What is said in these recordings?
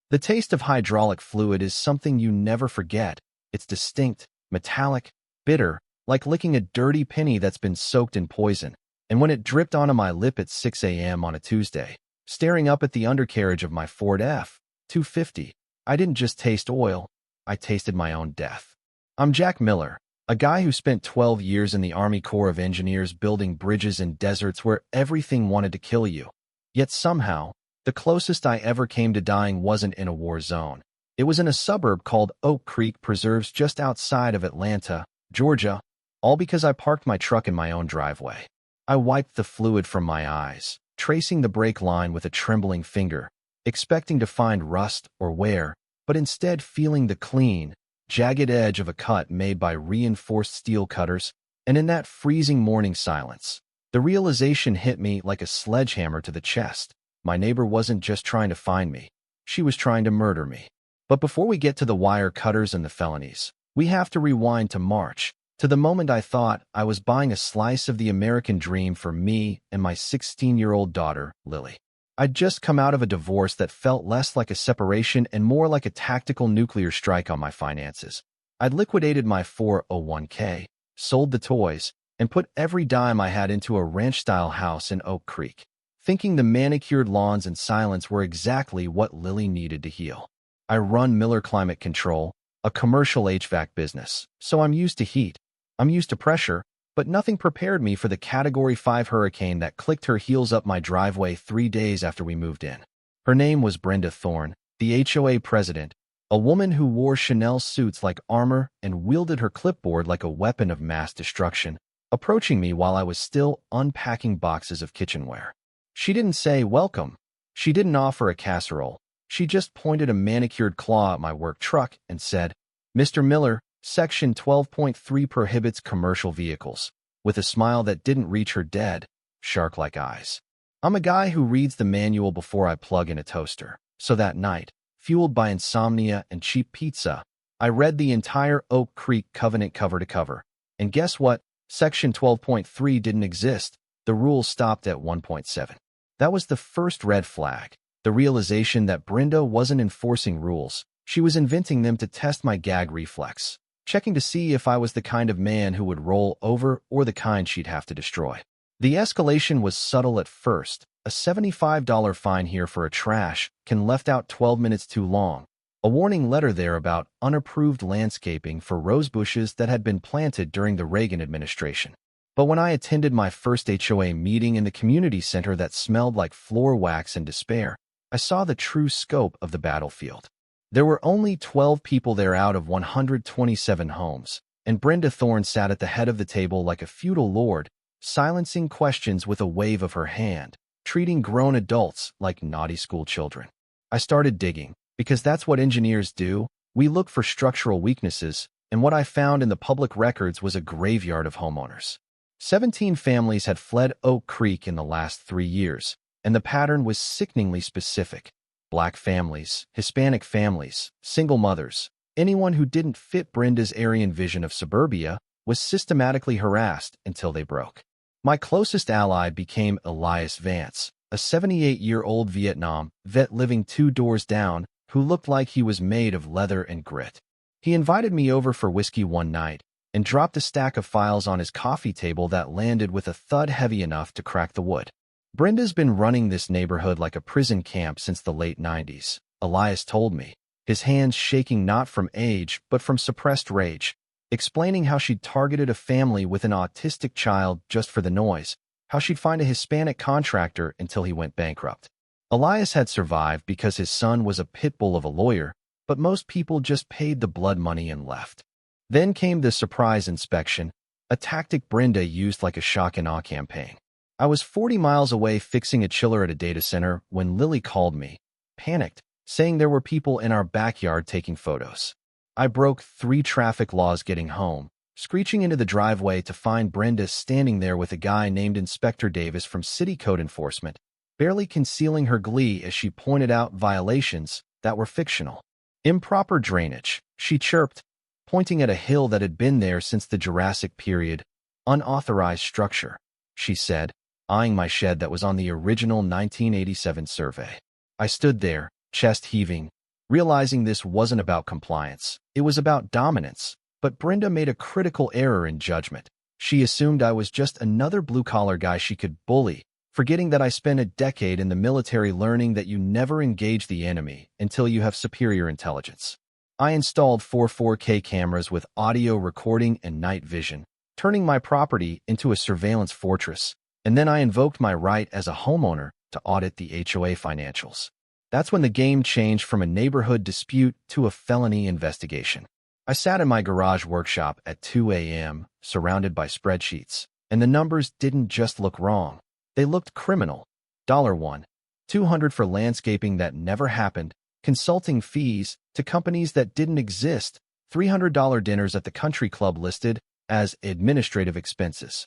The taste of hydraulic fluid is something you never forget. It's distinct, metallic, bitter, like licking a dirty penny that's been soaked in poison. And when it dripped onto my lip at 6 a.m. on a Tuesday, staring up at the undercarriage of my Ford F-250, I didn't just taste oil, I tasted my own death. I'm Jack Miller, a guy who spent 12 years in the Army Corps of Engineers building bridges in deserts where everything wanted to kill you. Yet somehow, the closest I ever came to dying wasn't in a war zone. It was in a suburb called Oak Creek Preserves just outside of Atlanta, Georgia, all because I parked my truck in my own driveway. I wiped the fluid from my eyes, tracing the brake line with a trembling finger, expecting to find rust or wear, but instead feeling the clean, jagged edge of a cut made by reinforced steel cutters, and in that freezing morning silence, the realization hit me like a sledgehammer to the chest. My neighbor wasn't just trying to find me, she was trying to murder me. But before we get to the wire cutters and the felonies, we have to rewind to March, to the moment I thought I was buying a slice of the American dream for me and my 16-year-old daughter, Lily. I'd just come out of a divorce that felt less like a separation and more like a tactical nuclear strike on my finances. I'd liquidated my 401k, sold the toys, and put every dime I had into a ranch-style house in Oak Creek, thinking the manicured lawns and silence were exactly what Lily needed to heal. I run Miller Climate Control, a commercial HVAC business, so I'm used to heat. I'm used to pressure, but nothing prepared me for the Category 5 hurricane that clicked her heels up my driveway 3 days after we moved in. Her name was Brenda Thorne, the HOA president, a woman who wore Chanel suits like armor and wielded her clipboard like a weapon of mass destruction, approaching me while I was still unpacking boxes of kitchenware. She didn't say, "Welcome." She didn't offer a casserole. She just pointed a manicured claw at my work truck and said, "Mr. Miller, Section 12.3 prohibits commercial vehicles," with a smile that didn't reach her dead, shark-like eyes. I'm a guy who reads the manual before I plug in a toaster. So that night, fueled by insomnia and cheap pizza, I read the entire Oak Creek covenant cover to cover. And guess what? Section 12.3 didn't exist. The rules stopped at 1.7. That was the first red flag, the realization that Brenda wasn't enforcing rules. She was inventing them to test my gag reflex, checking to see if I was the kind of man who would roll over or the kind she'd have to destroy. The escalation was subtle at first. A $75 fine here for a trash can left out 12 minutes too long. A warning letter there about unapproved landscaping for rose bushes that had been planted during the Reagan administration. But when I attended my first HOA meeting in the community center that smelled like floor wax and despair, I saw the true scope of the battlefield. There were only 12 people there out of 127 homes, and Brenda Thorne sat at the head of the table like a feudal lord, silencing questions with a wave of her hand, treating grown adults like naughty school children. I started digging, because that's what engineers do. We look for structural weaknesses, and what I found in the public records was a graveyard of homeowners. 17 families had fled Oak Creek in the last 3 years, and the pattern was sickeningly specific. Black families, Hispanic families, single mothers, anyone who didn't fit Brenda's Aryan vision of suburbia was systematically harassed until they broke. My closest ally became Elias Vance, a 78-year-old Vietnam vet living 2 doors down who looked like he was made of leather and grit. He invited me over for whiskey one night and dropped a stack of files on his coffee table that landed with a thud heavy enough to crack the wood. Brenda's been running this neighborhood like a prison camp since the late 90s, Elias told me, his hands shaking not from age but from suppressed rage, explaining how she'd targeted a family with an autistic child just for the noise, how she'd find a Hispanic contractor until he went bankrupt. Elias had survived because his son was a pit bull of a lawyer, but most people just paid the blood money and left. Then came the surprise inspection, a tactic Brenda used like a shock and awe campaign. I was 40 miles away fixing a chiller at a data center when Lily called me, panicked, saying there were people in our backyard taking photos. I broke 3 traffic laws getting home, screeching into the driveway to find Brenda standing there with a guy named Inspector Davis from City Code Enforcement, barely concealing her glee as she pointed out violations that were fictional. Improper drainage, she chirped, pointing at a hill that had been there since the Jurassic period. Unauthorized structure, she said, eyeing my shed that was on the original 1987 survey. I stood there, chest heaving, Realizing this wasn't about compliance, it was about dominance. But Brenda made a critical error in judgment. She assumed I was just another blue-collar guy she could bully, forgetting that I spent a decade in the military learning that you never engage the enemy until you have superior intelligence. I installed 4K cameras with audio recording and night vision, turning my property into a surveillance fortress, and then I invoked my right as a homeowner to audit the HOA financials. That's when the game changed from a neighborhood dispute to a felony investigation. I sat in my garage workshop at 2 a.m., surrounded by spreadsheets, and the numbers didn't just look wrong. They looked criminal. $1, $200 for landscaping that never happened, consulting fees to companies that didn't exist, $300 dinners at the country club listed as administrative expenses.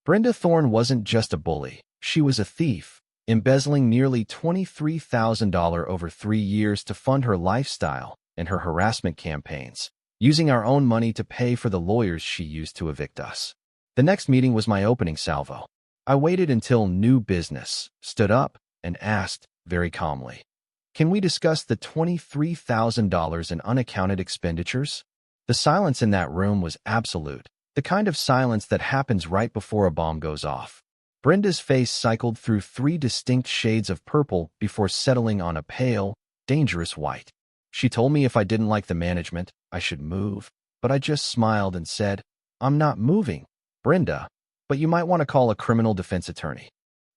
Brenda Thorne wasn't just a bully. She was a thief, embezzling nearly $23,000 over 3 years to fund her lifestyle and her harassment campaigns, using our own money to pay for the lawyers she used to evict us. The next meeting was my opening salvo. I waited until new business stood up and asked, very calmly, "Can we discuss the $23,000 in unaccounted expenditures?" The silence in that room was absolute, the kind of silence that happens right before a bomb goes off. Brenda's face cycled through 3 distinct shades of purple before settling on a pale, dangerous white. She told me if I didn't like the management, I should move, but I just smiled and said, "I'm not moving, Brenda, but you might want to call a criminal defense attorney."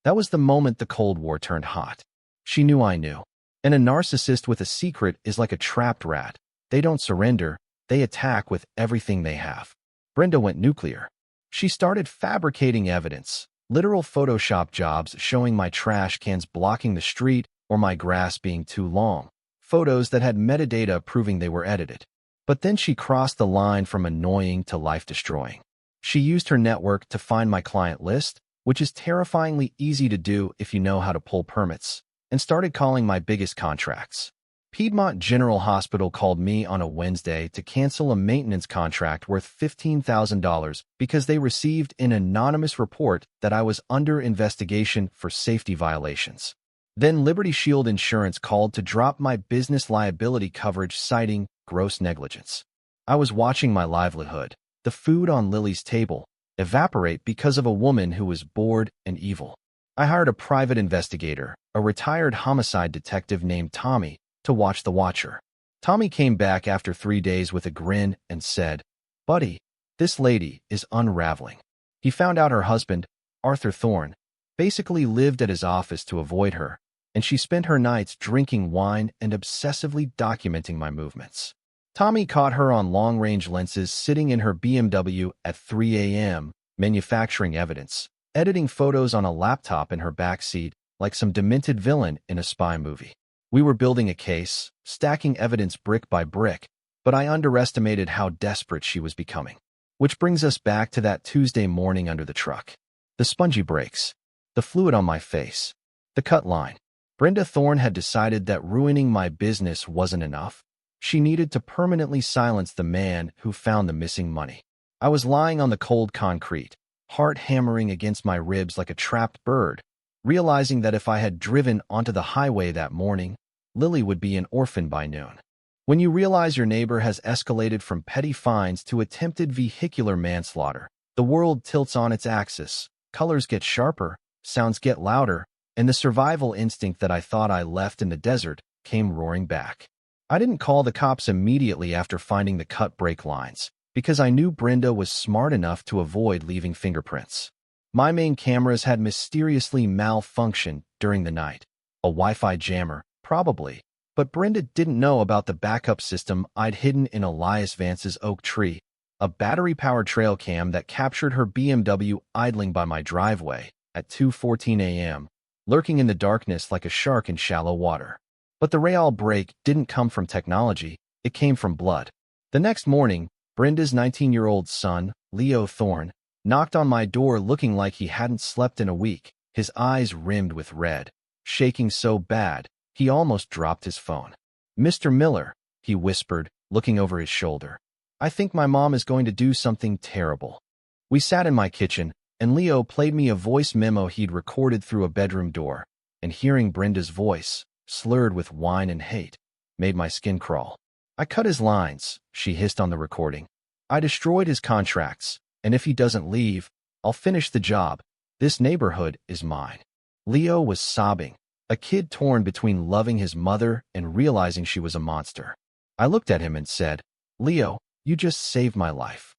That was the moment the Cold War turned hot. She knew I knew. And a narcissist with a secret is like a trapped rat. They don't surrender, they attack with everything they have. Brenda went nuclear. She started fabricating evidence, literal Photoshop jobs showing my trash cans blocking the street or my grass being too long, photos that had metadata proving they were edited. But then she crossed the line from annoying to life-destroying. She used her network to find my client list, which is terrifyingly easy to do if you know how to pull permits, and started calling my biggest contracts. Piedmont General Hospital called me on a Wednesday to cancel a maintenance contract worth $15,000 because they received an anonymous report that I was under investigation for safety violations. Then Liberty Shield Insurance called to drop my business liability coverage, citing gross negligence. I was watching my livelihood, the food on Lily's table, evaporate because of a woman who was bored and evil. I hired a private investigator, a retired homicide detective named Tommy, to watch the watcher. Tommy came back after 3 days with a grin and said, "Buddy, this lady is unraveling." He found out her husband, Arthur Thorne, basically lived at his office to avoid her, and she spent her nights drinking wine and obsessively documenting my movements. Tommy caught her on long-range lenses sitting in her BMW at 3 a.m., manufacturing evidence, editing photos on a laptop in her backseat like some demented villain in a spy movie. We were building a case, stacking evidence brick by brick, but I underestimated how desperate she was becoming. Which brings us back to that Tuesday morning under the truck. The spongy brakes, the fluid on my face, the cut line. Brenda Thorne had decided that ruining my business wasn't enough. She needed to permanently silence the man who found the missing money. I was lying on the cold concrete, heart hammering against my ribs like a trapped bird, realizing that if I had driven onto the highway that morning, Lily would be an orphan by noon. When you realize your neighbor has escalated from petty fines to attempted vehicular manslaughter, the world tilts on its axis, colors get sharper, sounds get louder, and the survival instinct that I thought I left in the desert came roaring back. I didn't call the cops immediately after finding the cut brake lines, because I knew Brenda was smart enough to avoid leaving fingerprints. My main cameras had mysteriously malfunctioned during the night. A Wi-Fi jammer, probably, but Brenda didn't know about the backup system I'd hidden in Elias Vance's oak tree, a battery-powered trail cam that captured her BMW idling by my driveway at 2:14 a.m., lurking in the darkness like a shark in shallow water. But the Real break didn't come from technology, it came from blood. The next morning, Brenda's 19-year-old son, Leo Thorne, knocked on my door looking like he hadn't slept in a week, his eyes rimmed with red, shaking so bad, he almost dropped his phone. "Mr. Miller," he whispered, looking over his shoulder. "I think my mom is going to do something terrible." We sat in my kitchen, and Leo played me a voice memo he'd recorded through a bedroom door, and hearing Brenda's voice, slurred with wine and hate, made my skin crawl. I cut his lines, she hissed on the recording. I destroyed his contracts, and if he doesn't leave, I'll finish the job. This neighborhood is mine. Leo was sobbing, a kid torn between loving his mother and realizing she was a monster. I looked at him and said, Leo, you just saved my life.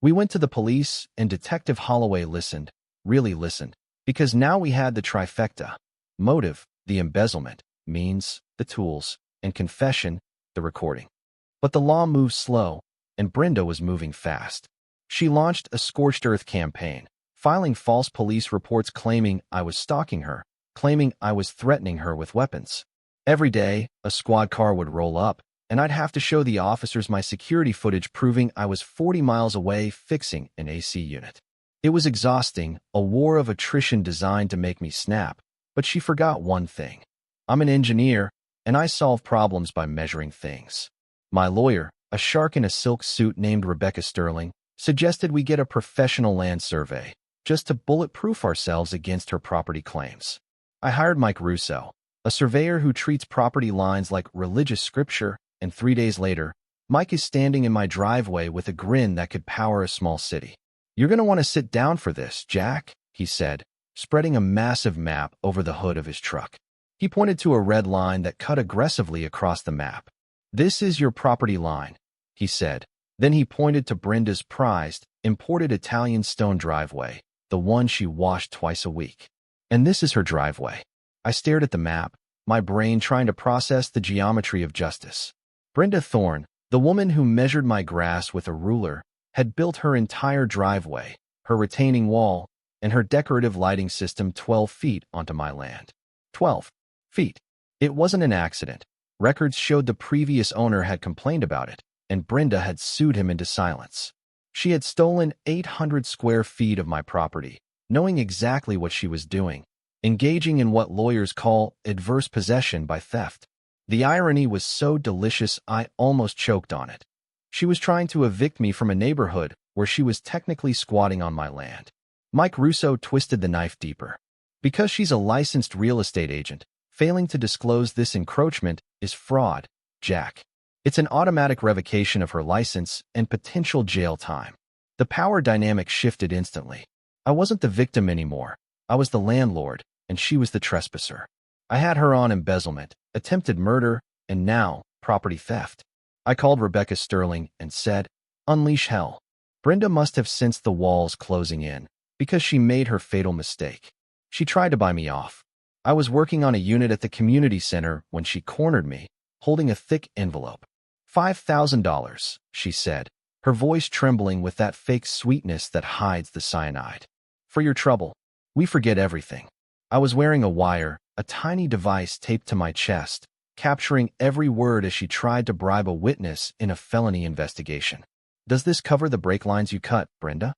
We went to the police, and Detective Holloway listened, really listened, because now we had the trifecta. Motive, the embezzlement, means, the tools, and confession, the recording. But the law moves slow, and Brenda was moving fast. She launched a scorched earth campaign, filing false police reports claiming I was stalking her, claiming I was threatening her with weapons. Every day, a squad car would roll up, and I'd have to show the officers my security footage proving I was 40 miles away fixing an AC unit. It was exhausting, a war of attrition designed to make me snap, but she forgot one thing. I'm an engineer, and I solve problems by measuring things. My lawyer, a shark in a silk suit named Rebecca Sterling, suggested we get a professional land survey, just to bulletproof ourselves against her property claims. I hired Mike Russo, a surveyor who treats property lines like religious scripture, and 3 days later, Mike is standing in my driveway with a grin that could power a small city. You're going to want to sit down for this, Jack, he said, spreading a massive map over the hood of his truck. He pointed to a red line that cut aggressively across the map. This is your property line, he said. Then he pointed to Brenda's prized, imported Italian stone driveway, the one she washed twice a week. And this is her driveway. I stared at the map, my brain trying to process the geometry of justice. Brenda Thorne, the woman who measured my grass with a ruler, had built her entire driveway, her retaining wall, and her decorative lighting system 12 feet onto my land. 12 feet. It wasn't an accident. Records showed the previous owner had complained about it, and Brenda had sued him into silence. She had stolen 800 square feet of my property, knowing exactly what she was doing, engaging in what lawyers call adverse possession by theft. The irony was so delicious I almost choked on it. She was trying to evict me from a neighborhood where she was technically squatting on my land. Mike Russo twisted the knife deeper. Because she's a licensed real estate agent, failing to disclose this encroachment is fraud, Jack. It's an automatic revocation of her license and potential jail time. The power dynamic shifted instantly. I wasn't the victim anymore. I was the landlord, and she was the trespasser. I had her on embezzlement, attempted murder, and now property theft. I called Rebecca Sterling and said, "Unleash hell." Brenda must have sensed the walls closing in, because she made her fatal mistake. She tried to buy me off. I was working on a unit at the community center when she cornered me, holding a thick envelope. $5,000, she said, her voice trembling with that fake sweetness that hides the cyanide. For your trouble. We forget everything. I was wearing a wire, a tiny device taped to my chest, capturing every word as she tried to bribe a witness in a felony investigation. Does this cover the brake lines you cut, Brenda?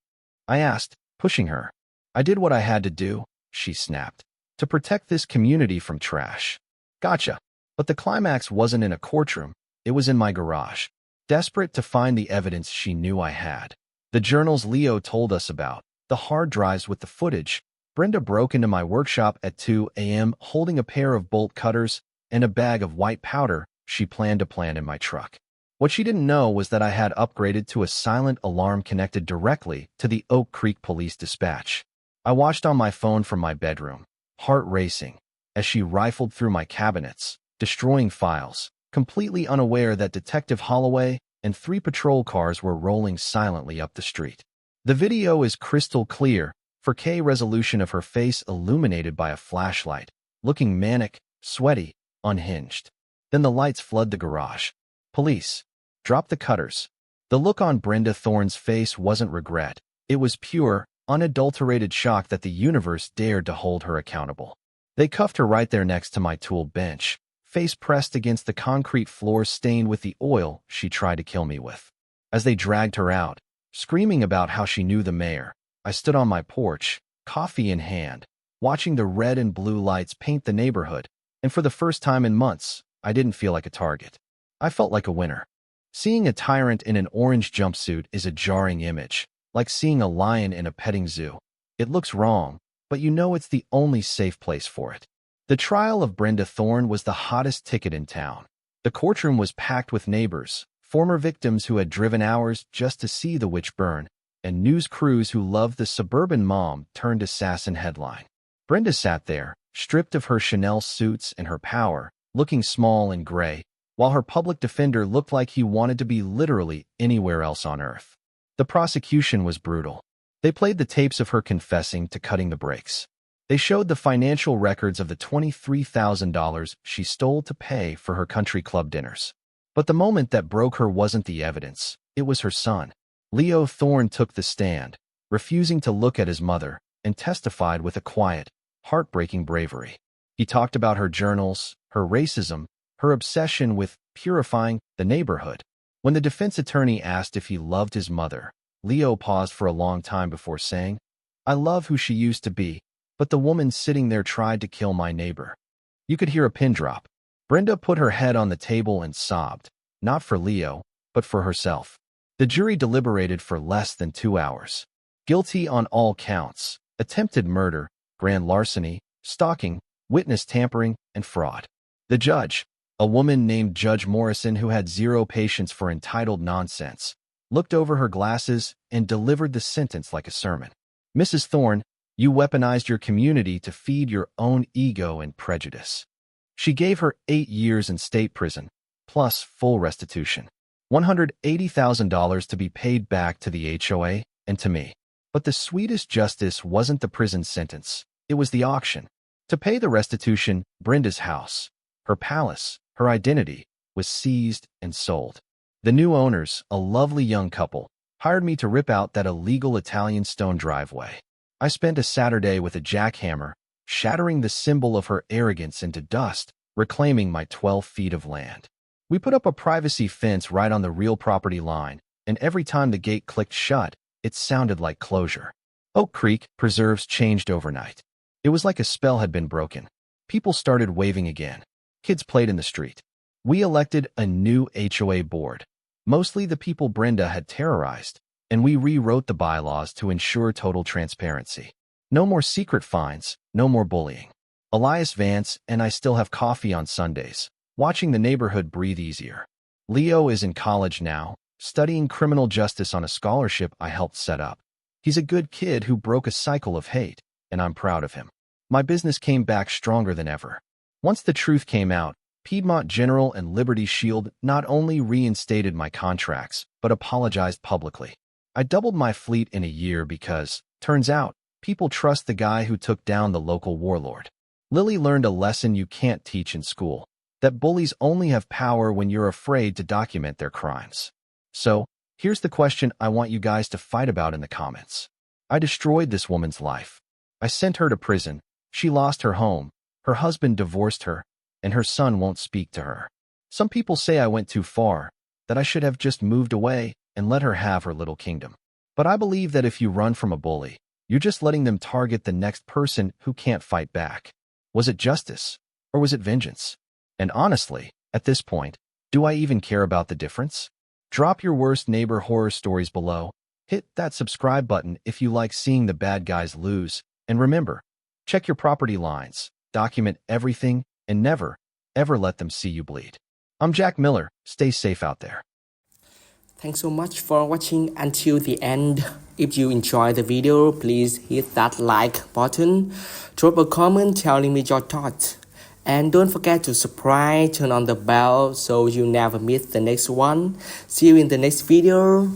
I asked, pushing her. I did what I had to do, she snapped, to protect this community from trash. Gotcha. But the climax wasn't in a courtroom, it was in my garage, desperate to find the evidence she knew I had. The journals Leo told us about, the hard drives with the footage. Brenda broke into my workshop at 2 a.m. holding a pair of bolt cutters and a bag of white powder she planned to plant in my truck. What she didn't know was that I had upgraded to a silent alarm connected directly to the Oak Creek Police Dispatch. I watched on my phone from my bedroom, heart racing, as she rifled through my cabinets, destroying files, completely unaware that Detective Holloway and 3 patrol cars were rolling silently up the street. The video is crystal clear, 4K resolution of her face illuminated by a flashlight, looking manic, sweaty, unhinged. Then the lights flood the garage. Police. Drop the cutters. The look on Brenda Thorne's face wasn't regret. It was pure, unadulterated shock that the universe dared to hold her accountable. They cuffed her right there next to my tool bench, face pressed against the concrete floor stained with the oil she tried to kill me with. As they dragged her out, screaming about how she knew the mayor, I stood on my porch, coffee in hand, watching the red and blue lights paint the neighborhood, and for the first time in months, I didn't feel like a target. I felt like a winner. Seeing a tyrant in an orange jumpsuit is a jarring image, like seeing a lion in a petting zoo. It looks wrong, but you know it's the only safe place for it. The trial of Brenda Thorne was the hottest ticket in town. The courtroom was packed with neighbors, former victims who had driven hours just to see the witch burn, and news crews who loved the suburban mom-turned-assassin headline. Brenda sat there, stripped of her Chanel suits and her power, looking small and gray, while her public defender looked like he wanted to be literally anywhere else on earth. The prosecution was brutal. They played the tapes of her confessing to cutting the brakes. They showed the financial records of the $23,000 she stole to pay for her country club dinners. But the moment that broke her wasn't the evidence, it was her son. Leo Thorne took the stand, refusing to look at his mother, and testified with a quiet, heartbreaking bravery. He talked about her journals, her racism, her obsession with purifying the neighborhood. When the defense attorney asked if he loved his mother, Leo paused for a long time before saying, "I love who she used to be, but the woman sitting there tried to kill my neighbor." You could hear a pin drop. Brenda put her head on the table and sobbed, not for Leo, but for herself. The jury deliberated for less than 2 hours. Guilty on all counts: attempted murder, grand larceny, stalking, witness tampering, and fraud. The judge, a woman named Judge Morrison who had zero patience for entitled nonsense, looked over her glasses and delivered the sentence like a sermon. "Mrs. Thorne, you weaponized your community to feed your own ego and prejudice." She gave her 8 years in state prison, plus full restitution. $180,000 to be paid back to the HOA and to me. But the sweetest justice wasn't the prison sentence, it was the auction. To pay the restitution, Brenda's house, her palace, her identity, was seized and sold. The new owners, a lovely young couple, hired me to rip out that illegal Italian stone driveway. I spent a Saturday with a jackhammer, shattering the symbol of her arrogance into dust, reclaiming my 12 feet of land. We put up a privacy fence right on the real property line, and every time the gate clicked shut, it sounded like closure. Oak Creek preserves changed overnight. It was like a spell had been broken. People started waving again. Kids played in the street. We elected a new HOA board, mostly the people Brenda had terrorized, and we rewrote the bylaws to ensure total transparency. No more secret fines, no more bullying. Elias Vance and I still have coffee on Sundays, watching the neighborhood breathe easier. Leo is in college now, studying criminal justice on a scholarship I helped set up. He's a good kid who broke a cycle of hate, and I'm proud of him. My business came back stronger than ever. Once the truth came out, Piedmont General and Liberty Shield not only reinstated my contracts, but apologized publicly. I doubled my fleet in a year because, turns out, people trust the guy who took down the local warlord. Lily learned a lesson you can't teach in school, that bullies only have power when you're afraid to document their crimes. So, here's the question I want you guys to fight about in the comments. I destroyed this woman's life. I sent her to prison. She lost her home. Her husband divorced her, and her son won't speak to her. Some people say I went too far, that I should have just moved away and let her have her little kingdom. But I believe that if you run from a bully, you're just letting them target the next person who can't fight back. Was it justice, or was it vengeance? And honestly, at this point, do I even care about the difference? Drop your worst neighbor horror stories below. Hit that subscribe button if you like seeing the bad guys lose. And remember, check your property lines, document everything, and never, ever let them see you bleed. I'm Jack Miller. Stay safe out there. Thanks so much for watching until the end. If you enjoyed the video, please hit that like button. Drop a comment telling me your thoughts. And don't forget to subscribe, turn on the bell so you never miss the next one. See you in the next video.